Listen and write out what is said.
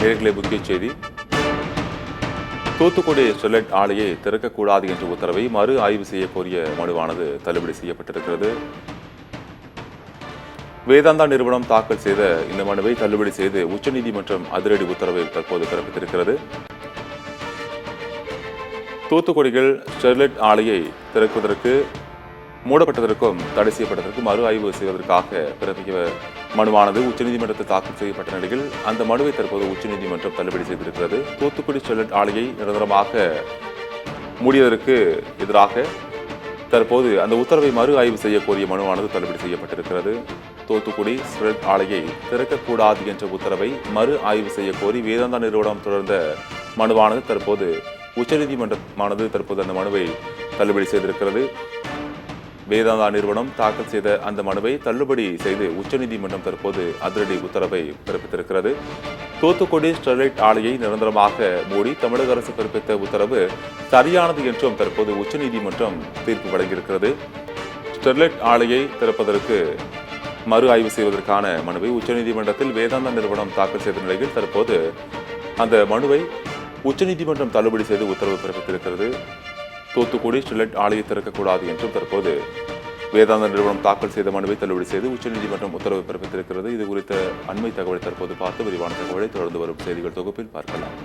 நேயர்களே, முக்கிய செய்தி. தூத்துக்குடி ஸ்டெர்லைட் ஆலையை திறக்கக்கூடாது என்ற உத்தரவை மறு ஆய்வு செய்ய கோரிய மனுவானது தள்ளுபடி செய்யப்பட்டிருக்கிறது. வேதாந்தா நிறுவனம் தாக்கல் செய்த இந்த மனுவை தள்ளுபடி செய்து உச்சநீதிமன்றம் அதிரடி உத்தரவை தற்போது பிறப்பித்திருக்கிறது. தூத்துக்குடியில் ஸ்டெர்லைட் ஆலையை திறக்குவதற்கு மூடப்பட்டதற்கும் தடை செய்யப்பட்டதற்கும் மறு ஆய்வு செய்வதற்காக பிறப்பிக்க மனுவானது உச்சநீதிமன்றத்தில் தாக்கல் செய்யப்பட்ட நிலையில் அந்த மனுவை தற்போது உச்சநீதிமன்றம் தள்ளுபடி செய்திருக்கிறது. தூத்துக்குடி ஸ்டெர்லைட் ஆலையை நிரந்தரமாக மூடியதற்கு எதிராக தற்போது அந்த உத்தரவை மறு ஆய்வு செய்ய கோரிய மனுவானது தள்ளுபடி செய்யப்பட்டிருக்கிறது. தூத்துக்குடி ஸ்டெர்லைட் ஆலையை திறக்கக்கூடாது என்ற உத்தரவை மறு ஆய்வு செய்ய கோரி வேதாந்தா நிறுவனம் தொடர்ந்த மனுவானது தற்போது உச்சநீதிமன்றமானது தற்போது அந்த மனுவை தள்ளுபடி செய்திருக்கிறது. வேதாந்தா நிறுவனம் தாக்கல் செய்த அந்த மனுவை தள்ளுபடி செய்து உச்சநீதிமன்றம் தற்போது அதிரடி உத்தரவை பிறப்பித்திருக்கிறது. தூத்துக்குடி ஸ்டெர்லைட் ஆலையை நிரந்தரமாக மூடி தமிழக அரசு பிறப்பித்த உத்தரவு சரியானது என்றும் தற்போது உச்சநீதிமன்றம் தீர்ப்பு வழங்கியிருக்கிறது. ஸ்டெர்லைட் ஆலையை திறப்பதற்கு மறு ஆய்வு செய்வதற்கான மனுவை உச்சநீதிமன்றத்தில் வேதாந்தா நிறுவனம் தாக்கல் செய்த நிலையில் தற்போது அந்த மனுவை உச்சநீதிமன்றம் தள்ளுபடி செய்து உத்தரவு பிறப்பித்திருக்கிறது. தூத்துக்குடி ஸ்டெர்லைட் ஆலையை திறக்கக்கூடாது என்றும் தற்போது வேதாந்தா நிறுவனம் தாக்கல் செய்த மனுவை தள்ளுபடி செய்து உச்சநீதிமன்றம் உத்தரவு பிறப்பித்திருக்கிறது. இது குறித்த அண்மை தகவலை தற்போது பார்த்து விரிவான தகவலை தொடர்ந்து வரும் செய்திகள் தொகுப்பில் பார்க்கலாம்.